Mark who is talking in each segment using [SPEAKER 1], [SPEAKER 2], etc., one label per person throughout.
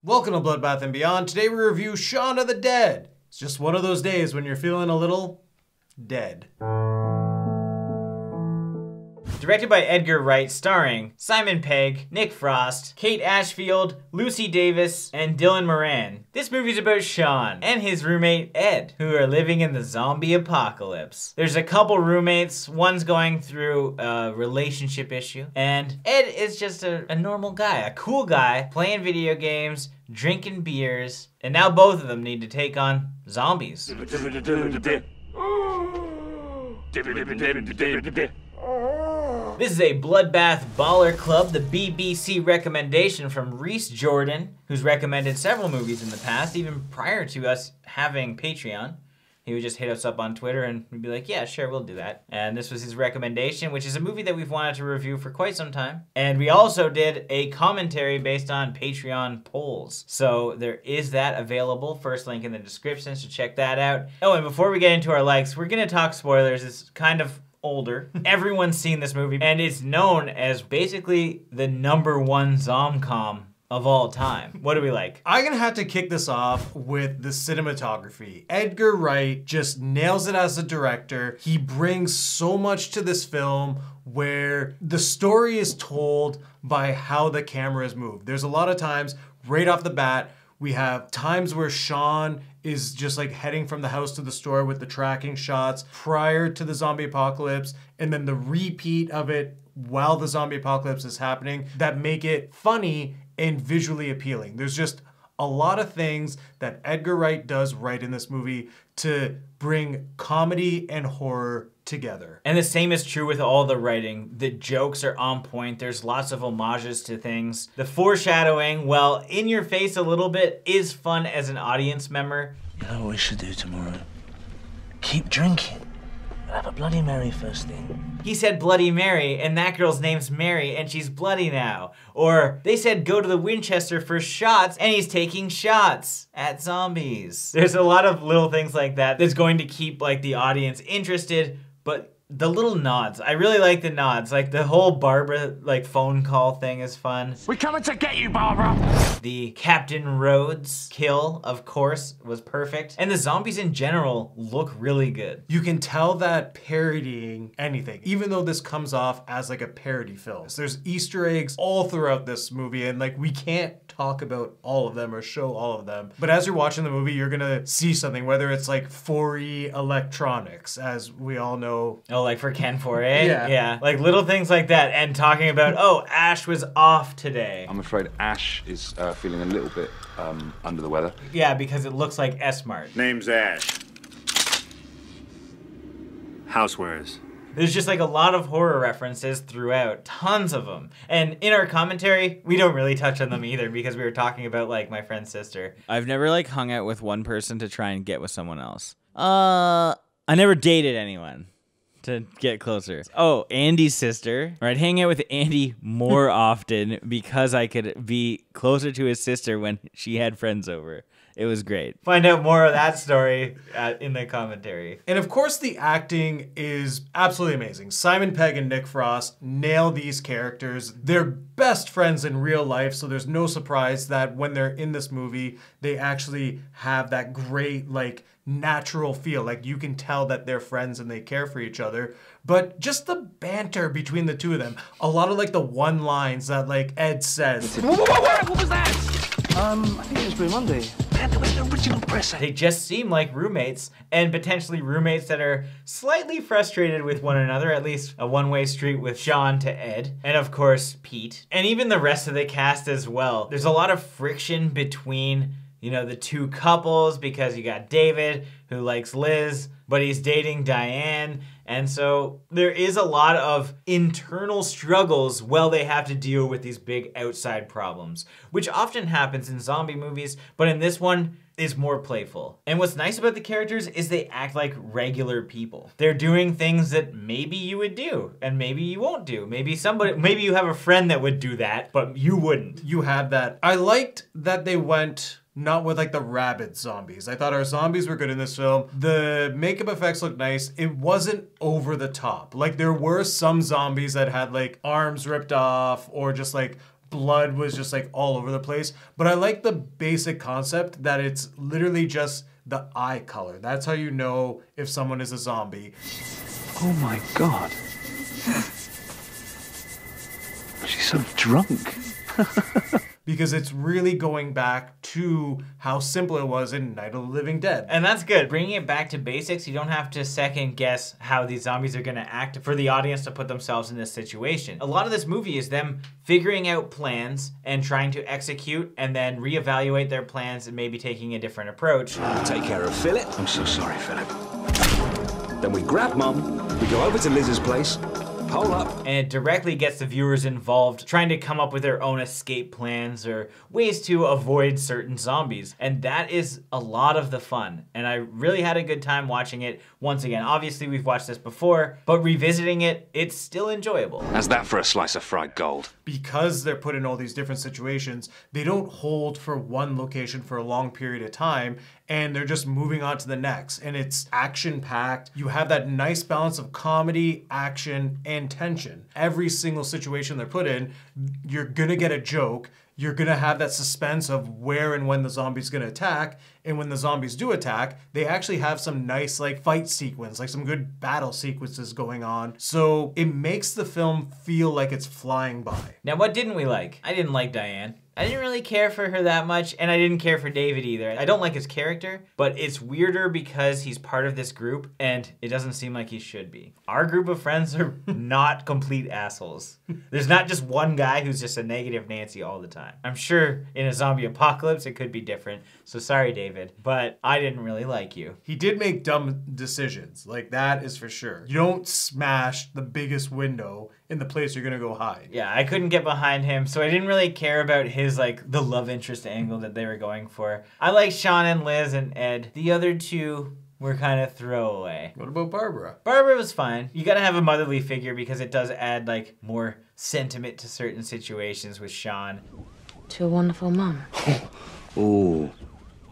[SPEAKER 1] Welcome to Bloodbath and Beyond. Today we review Shaun of the Dead. It's just one of those days when you're feeling a little dead.
[SPEAKER 2] Directed by Edgar Wright, starring Simon Pegg, Nick Frost, Kate Ashfield, Lucy Davis, and Dylan Moran. This movie's about Shaun and his roommate Ed, who are living in the zombie apocalypse. There's a couple roommates, one's going through a relationship issue, and Ed is just a normal guy, a cool guy, playing video games, drinking beers, and now both of them need to take on zombies. This is a Bloodbath Baller Club, the BBC recommendation from Reese Jordan, who's recommended several movies in the past, even prior to us having Patreon. He would just hit us up on Twitter and we'd be like, yeah, sure, we'll do that. And this was his recommendation, which is a movie that we've wanted to review for quite some time. And we also did a commentary based on Patreon polls. So there is that available. First link in the description, so check that out. Oh, and before we get into our likes, we're gonna talk spoilers. It's kind of older. Everyone's seen this movie, and it's known as basically the #1 zom-com of all time. What do we like?
[SPEAKER 1] I'm gonna have to kick this off with the cinematography. Edgar Wright just nails it as a director. He brings so much to this film where the story is told by how the camera is moved. There's a lot of times, right off the bat, we have times where Shaun is just like heading from the house to the store with the tracking shots prior to the zombie apocalypse, and then the repeat of it while the zombie apocalypse is happening that make it funny and visually appealing. There's just a lot of things that Edgar Wright does right in this movie to bring comedy and horror together.
[SPEAKER 2] And the same is true with all the writing. The jokes are on point. There's lots of homages to things. The foreshadowing, well, in your face a little bit, is fun as an audience member.
[SPEAKER 3] You know what we should do tomorrow? Keep drinking. We'll have a Bloody Mary first thing.
[SPEAKER 2] He said Bloody Mary, and that girl's name's Mary, and she's bloody now. Or they said go to the Winchester for shots, and he's taking shots at zombies. There's a lot of little things like that that's going to keep like the audience interested, but the little nods, I really like the nods. Like the whole Barbara like phone call thing is fun.
[SPEAKER 3] We're coming to get you, Barbara!
[SPEAKER 2] The Captain Rhodes kill, of course, was perfect. And the zombies in general look really good.
[SPEAKER 1] You can tell that parodying anything, even though this comes off as like a parody film. There's Easter eggs all throughout this movie, and like we can't talk about all of them or show all of them. But as you're watching the movie, you're gonna see something, whether it's like 4E electronics, as we all know.
[SPEAKER 2] Oh, like for Ken 4A?
[SPEAKER 1] Yeah.
[SPEAKER 2] Yeah, like little things like that. And talking about, oh, Ash was off today.
[SPEAKER 4] I'm afraid Ash is feeling a little bit under the weather.
[SPEAKER 2] Yeah, because it looks like S-Mart.
[SPEAKER 5] Name's Ash. Housewares.
[SPEAKER 2] There's just like a lot of horror references throughout, tons of them. And in our commentary, we don't really touch on them either because we were talking about like my friend's sister.
[SPEAKER 6] I've never like hung out with one person to try and get with someone else. I never dated anyone to get closer. Oh, Andy's sister. Or I'd hang out with Andy more often because I could be closer to his sister when she had friends over. It was great.
[SPEAKER 2] Find out more of that story in the commentary.
[SPEAKER 1] And of course the acting is absolutely amazing. Simon Pegg and Nick Frost nail these characters. They're best friends in real life, so there's no surprise that when they're in this movie, they actually have that great like natural feel. Like you can tell that they're friends and they care for each other. But just the banter between the two of them, a lot of like the one-lines that like Ed says.
[SPEAKER 3] What was that? I think it was Blue Monday. Man, there was an original presser.
[SPEAKER 2] They just seem like roommates, and potentially roommates that are slightly frustrated with one another, at least a one-way street with Shaun to Ed, and of course, Pete. And even the rest of the cast as well. There's a lot of friction between, you know, the two couples because you got David, who likes Liz, but he's dating Diane. And so there is a lot of internal struggles while they have to deal with these big outside problems, which often happens in zombie movies, but in this one is more playful. And what's nice about the characters is they act like regular people. They're doing things that maybe you would do and maybe you won't do. Maybe you have a friend that would do that, but you wouldn't.
[SPEAKER 1] You have that. I liked that they went not with like the rabid zombies. I thought our zombies were good in this film. The makeup effects looked nice. It wasn't over the top. Like there were some zombies that had like arms ripped off or just like blood was just like all over the place. But I like the basic concept that it's literally just the eye color. That's how you know if someone is a zombie.
[SPEAKER 7] Oh my God. She's so drunk.
[SPEAKER 1] Because it's really going back to how simple it was in Night of the Living Dead.
[SPEAKER 2] And that's good. Bringing it back to basics, you don't have to second guess how these zombies are going to act for the audience to put themselves in this situation. A lot of this movie is them figuring out plans and trying to execute and then reevaluate their plans and maybe taking a different approach.
[SPEAKER 8] Take care of Philip.
[SPEAKER 7] I'm so sorry, Philip.
[SPEAKER 8] Then we grab Mum, we go over to Liz's place, hole up.
[SPEAKER 2] And it directly gets the viewers involved, trying to come up with their own escape plans or ways to avoid certain zombies. And that is a lot of the fun. And I really had a good time watching it once again. Obviously, we've watched this before, but revisiting it, it's still enjoyable.
[SPEAKER 5] How's that for a slice of fried gold?
[SPEAKER 1] Because they're put in all these different situations, they don't hold for one location for a long period of time, and they're just moving on to the next. And it's action-packed. You have that nice balance of comedy, action, and tension. Every single situation they're put in, you're gonna get a joke. You're gonna have that suspense of where and when the zombie's gonna attack. And when the zombies do attack, they actually have some nice like fight sequence, like some good battle sequences going on. So it makes the film feel like it's flying by.
[SPEAKER 2] Now, what didn't we like? I didn't like Diane. I didn't really care for her that much, and I didn't care for David either. I don't like his character, but it's weirder because he's part of this group, and it doesn't seem like he should be. Our group of friends are not complete assholes. There's not just one guy who's just a negative Nancy all the time. I'm sure in a zombie apocalypse it could be different, so sorry, David, but I didn't really like you.
[SPEAKER 1] He did make dumb decisions, like that is for sure. You don't smash the biggest window in the place you're gonna go hide.
[SPEAKER 2] Yeah, I couldn't get behind him, so I didn't really care about his, like, the love interest angle that they were going for. I like Shaun and Liz and Ed. The other two were kind of throwaway.
[SPEAKER 1] What about Barbara?
[SPEAKER 2] Barbara was fine. You gotta have a motherly figure because it does add, like, more sentiment to certain situations with Shaun.
[SPEAKER 9] To a wonderful mum.
[SPEAKER 8] Ooh.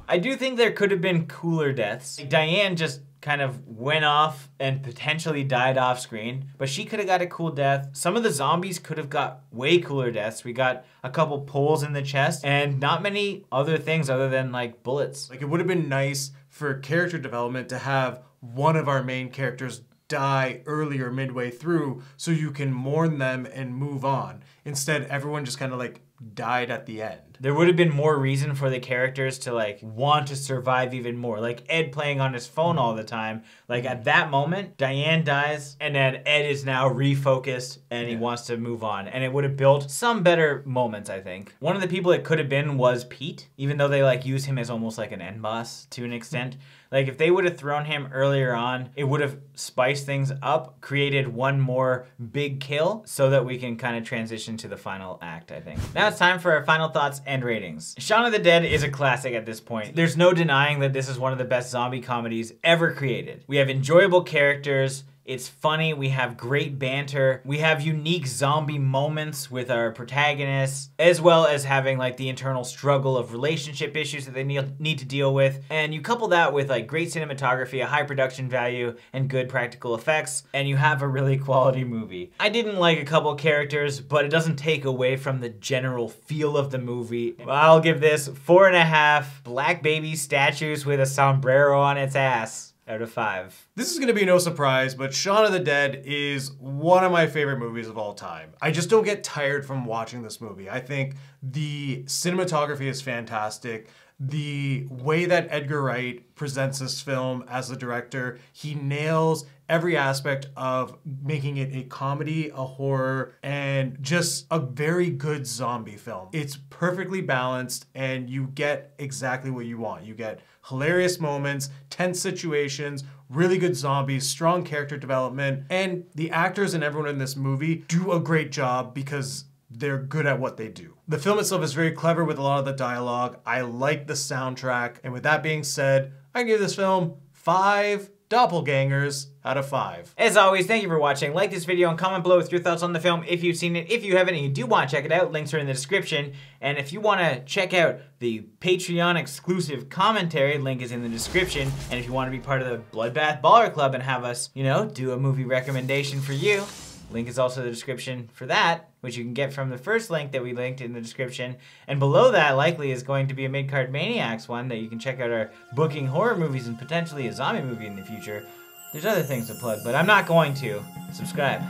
[SPEAKER 2] I do think there could have been cooler deaths. Like, Diane just kind of went off and potentially died off screen, but she could have got a cool death. Some of the zombies could have got way cooler deaths. We got a couple pulls in the chest and not many other things other than like bullets.
[SPEAKER 1] Like it would have been nice for character development to have one of our main characters die early or midway through so you can mourn them and move on. Instead, everyone just kind of like died at the end.
[SPEAKER 2] There would have been more reason for the characters to like want to survive even more. Like Ed playing on his phone all the time. Like at that moment, Diane dies and then Ed is now refocused and he wants to move on. And it would have built some better moments, I think. One of the people it could have been was Pete, even though they like use him as almost like an end boss to an extent. Like if they would have thrown him earlier on, it would have spiced things up, created one more big kill so that we can kind of transition to the final act, I think. Now it's time for our final thoughts and ratings. Shaun of the Dead is a classic at this point. There's no denying that this is one of the best zombie comedies ever created. We have enjoyable characters. It's funny, we have great banter, we have unique zombie moments with our protagonists, as well as having like the internal struggle of relationship issues that they need to deal with. And you couple that with like great cinematography, a high production value, and good practical effects, and you have a really quality movie. I didn't like a couple characters, but it doesn't take away from the general feel of the movie. I'll give this 4.5 black baby statues with a sombrero on its ass out of 5.
[SPEAKER 1] This is gonna be no surprise, but Shaun of the Dead is one of my favorite movies of all time. I just don't get tired from watching this movie. I think the cinematography is fantastic. The way that Edgar Wright presents this film as the director, he nails every aspect of making it a comedy, a horror, and just a very good zombie film. It's perfectly balanced and you get exactly what you want. You get hilarious moments, tense situations, really good zombies, strong character development, and the actors and everyone in this movie do a great job because they're good at what they do. The film itself is very clever with a lot of the dialogue. I like the soundtrack. And with that being said, I give this film 5 doppelgangers out of 5.
[SPEAKER 2] As always, thank you for watching. Like this video and comment below with your thoughts on the film if you've seen it. If you haven't and you do want to check it out, links are in the description. And if you want to check out the Patreon exclusive commentary, link is in the description. And if you want to be part of the Bloodbath Baller Club and have us, you know, do a movie recommendation for you, Link is also in the description for that, which you can get from the first link that we linked in the description. And below that likely is going to be a Mid-Card Maniacs one that you can check out our booking horror movies and potentially a zombie movie in the future. There's other things to plug, but I'm not going to. Subscribe.